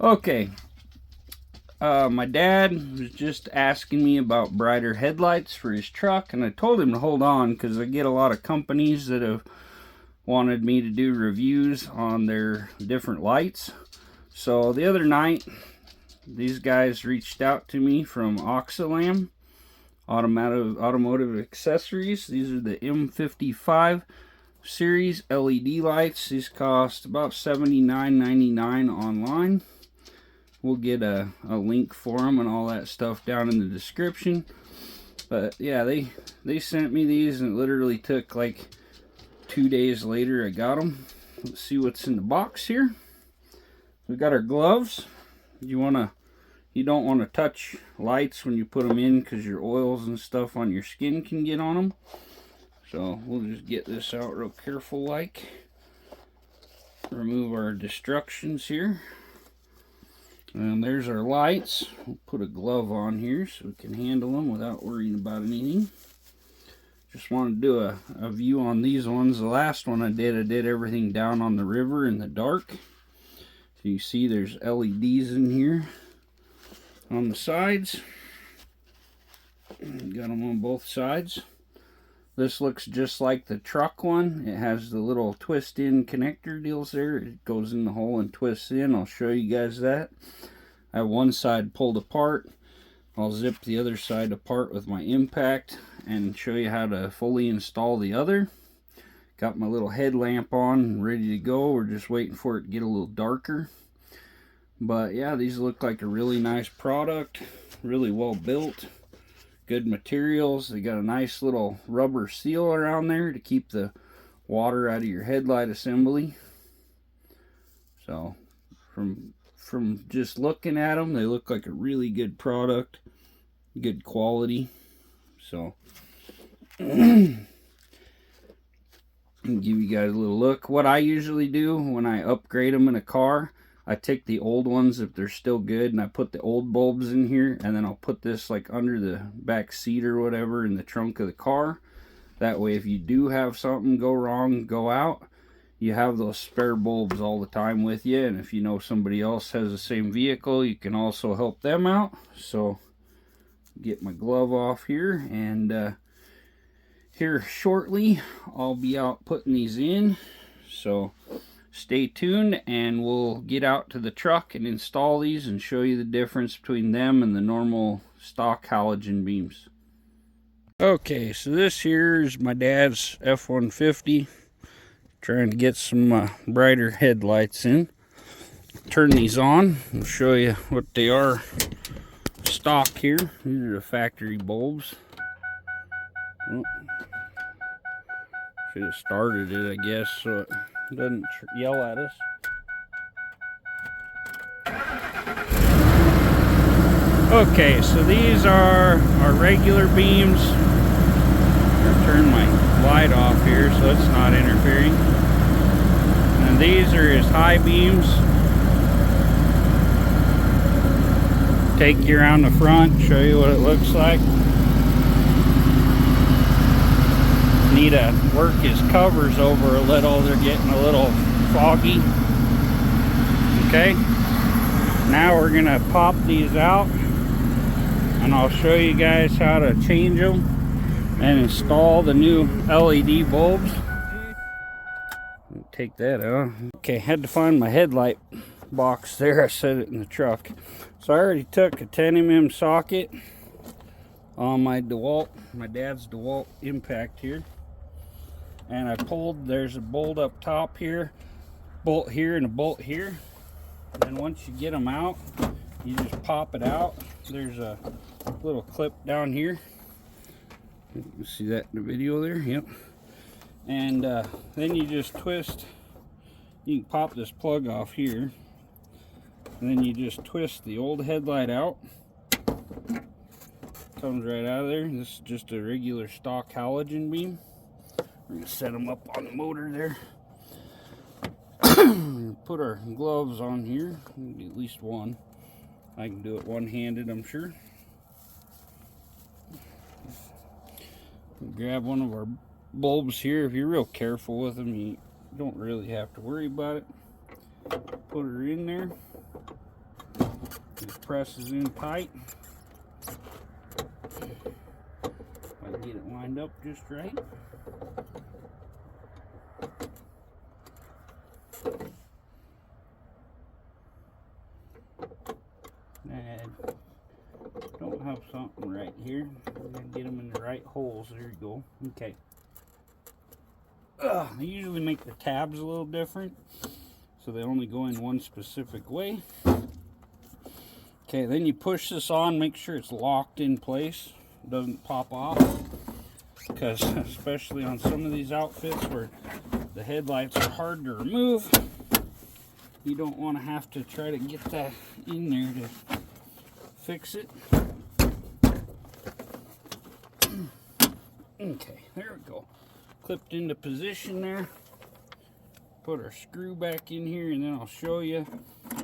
Okay, my dad was just asking me about brighter headlights for his truck, and I told him to hold on because I get a lot of companies that have wanted me to do reviews on their different lights. So the other night, these guys reached out to me from Oxilam automotive accessories. These are the M55 series LED lights. These cost about $79.99 online. We'll get a link for them and all that stuff down in the description. But yeah, they sent me these, and it literally took like 2 days later I got them. Let's see what's in the box here. We got our gloves. You don't want to touch lights when you put them in because your oils and stuff on your skin can get on them. So we'll just get this out real careful like. Remove our destructions here. And there's our lights. We'll put a glove on here so we can handle them without worrying about anything. Just wanted to do a view on these ones. The last one I did everything down on the river in the dark. So you see there's LEDs in here on the sides. Got them on both sides. This looks just like the truck one. It has the little twist in connector deals there. It goes in the hole and twists in. I'll show you guys that. I have one side pulled apart. I'll zip the other side apart with my impact and show you how to fully install the other. Got my little headlamp on and ready to go. We're just waiting for it to get a little darker. But yeah, these look like a really nice product. Really well built. Good materials. They got a nice little rubber seal around there to keep the water out of your headlight assembly. So from just looking at them, they look like a really good product, good quality. So I'll give you guys a little look. What I usually do when I upgrade them in a car, I take the old ones if they're still good, and I put the old bulbs in here, and then I'll put this like under the back seat or whatever in the trunk of the car. That way if you do have something go wrong, go out, you have those spare bulbs all the time with you. And if you know somebody else has the same vehicle, you can also help them out. So get my glove off here, and here shortly I'll be out putting these in. So stay tuned and we'll get out to the truck and install these and show you the difference between them and the normal stock halogen beams. Okay, so this here is my dad's F150. Trying to get some brighter headlights in. Turn these on. I'll show you what they are stock here. These are the factory bulbs. Oh, should have started it, I guess, so it doesn't yell at us. Okay, so these are our regular beams. I'll turn my light off here so it's not interfering. And these are his high beams. Take you around the front, show you what it looks like. Need to work his covers over a little. They're getting a little foggy. Okay, now we're gonna pop these out and I'll show you guys how to change them and install the new LED bulbs. Take that out. Okay, had to find my headlight box there. I set it in the truck. So I already took a 10mm socket on my dad's DeWalt impact here. And I pulled, there's a bolt up top here, bolt here and a bolt here. And once you get them out, you just pop it out. There's a little clip down here. You see that in the video there? Yep. And then you just twist. You can pop this plug off here. And then you just twist the old headlight out. Comes right out of there. This is just a regular stock halogen beam. We're going to set them up on the motor there. Put our gloves on here. At least one. I can do it one-handed, I'm sure. Grab one of our bulbs here. If you're real careful with them, you don't really have to worry about it. Put her in there. It presses in tight. I get it lined up just right. And don't have something right here. I'm gonna get them in the right holes. There you go. Okay. I usually make the tabs a little different, so they only go in one specific way. Okay, then you push this on, make sure it's locked in place, it doesn't pop off, because especially on some of these outfits where the headlights are hard to remove, you don't want to have to try to get that in there to fix it. Okay, there we go. Clipped into position there. Put our screw back in here, and then I'll show you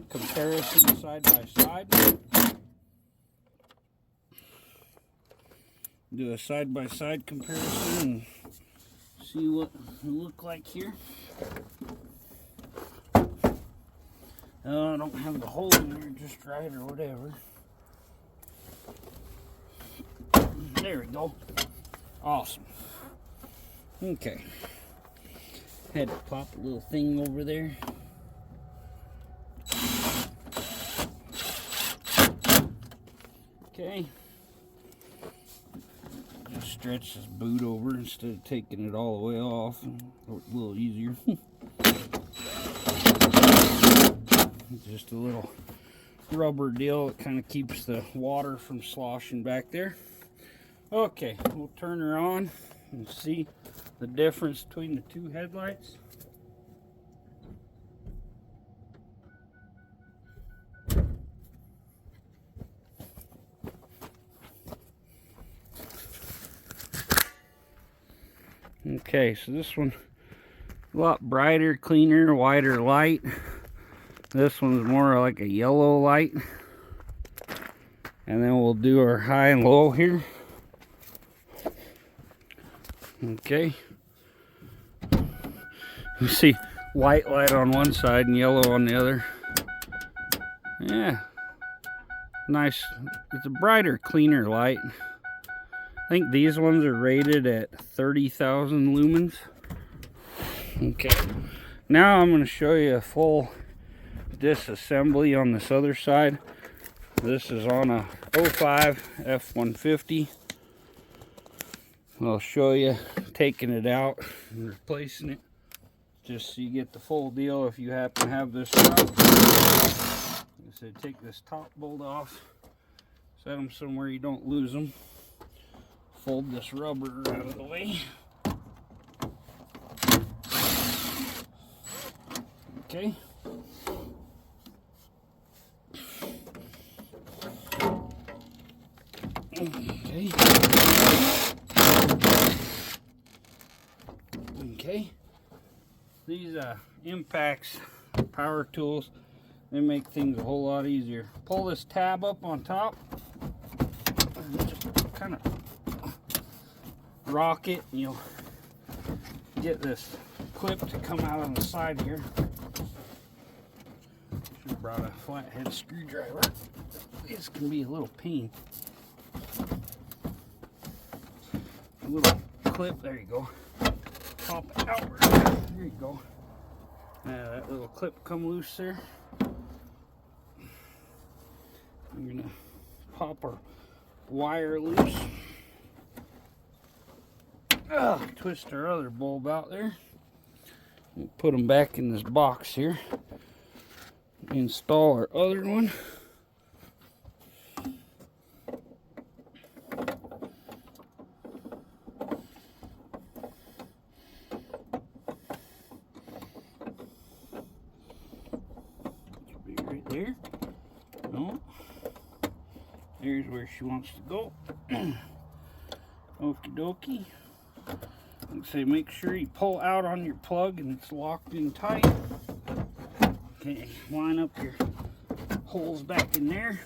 comparison side by side. Do a side by side comparison and see what it look like here. I don't have the hole in there just right or whatever. There we go. Awesome. Okay. Had to pop a little thing over there. Okay. Just stretch this boot over instead of taking it all the way off. A little easier. Just a little rubber deal that kind of keeps the water from sloshing back there. Okay, we'll turn her on and see the difference between the two headlights. Okay, so this one a lot brighter, cleaner, wider light. This one's more like a yellow light. And then we'll do our high and low here. Okay. You see white light on one side and yellow on the other. Yeah. Nice. It's a brighter, cleaner light. I think these ones are rated at 30,000 lumens. Okay. Now I'm going to show you a full disassembly on this other side. This is on a 05 F150. I'll show you taking it out and replacing it, just so you get the full deal if you happen to have this out. Like I said, take this top bolt off, set them somewhere you don't lose them. Fold this rubber out of the way. Okay. Okay. Okay. These impacts, power tools, they make things a whole lot easier. Pull this tab up on top and just kind of rock it, and you'll get this clip to come out on the side here. Should have brought a flathead screwdriver. This can be a little pain. A little clip, there you go. Pop it outward. There you go. That little clip come loose there. I'm gonna pop our wire loose. Twist our other bulb out there. We'll put them back in this box here. Install our other one. There. No. There's where she wants to go. Okie dokie. Like I say, make sure you pull out on your plug and it's locked in tight. Okay, line up your holes back in there.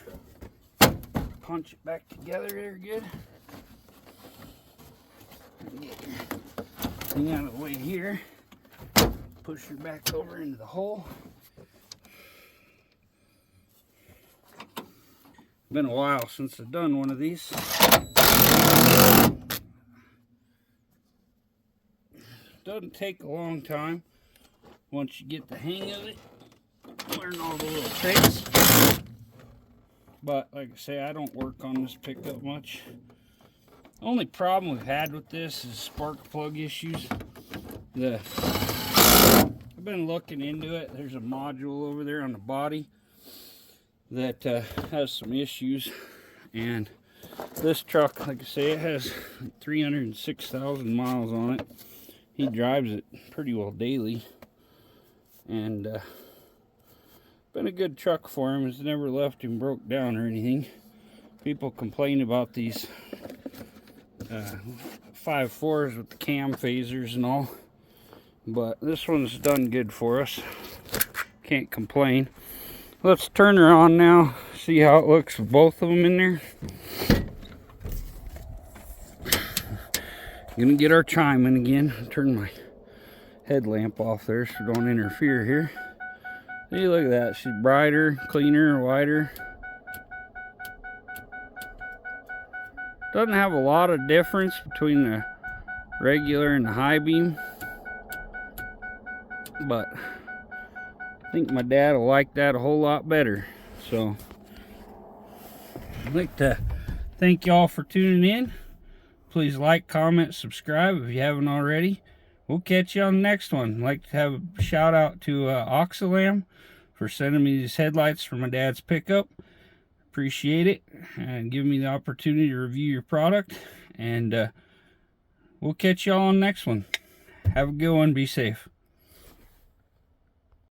Punch it back together there good. Get your thing out of the way here. Push her back over into the hole. Been a while since I've done one of these. Doesn't take a long time once you get the hang of it. Learn all the little tricks. But like I say, I don't work on this pickup much. The only problem we've had with this is spark plug issues. I've been looking into it. There's a module over there on the body that has some issues, and this truck, like I say, it has 306,000 miles on it. He drives it pretty well daily, and been a good truck for him. It's never left him broke down or anything. People complain about these 5.4s with the cam phasers and all, but this one's done good for us. Can't complain. Let's turn her on now, see how it looks with both of them in there. Gonna get our chime in again. Turn my headlamp off there so don't interfere here. See, look at that. She's brighter, cleaner, wider. Doesn't have a lot of difference between the regular and the high beam, but I think my dad will like that a whole lot better. So I'd like to thank y'all for tuning in. Please like, comment, subscribe if you haven't already. We'll catch you on the next one. I'd like to have a shout out to Oxilam for sending me these headlights for my dad's pickup. Appreciate it, and giving me the opportunity to review your product. And we'll catch y'all on the next one. Have a good one. Be safe.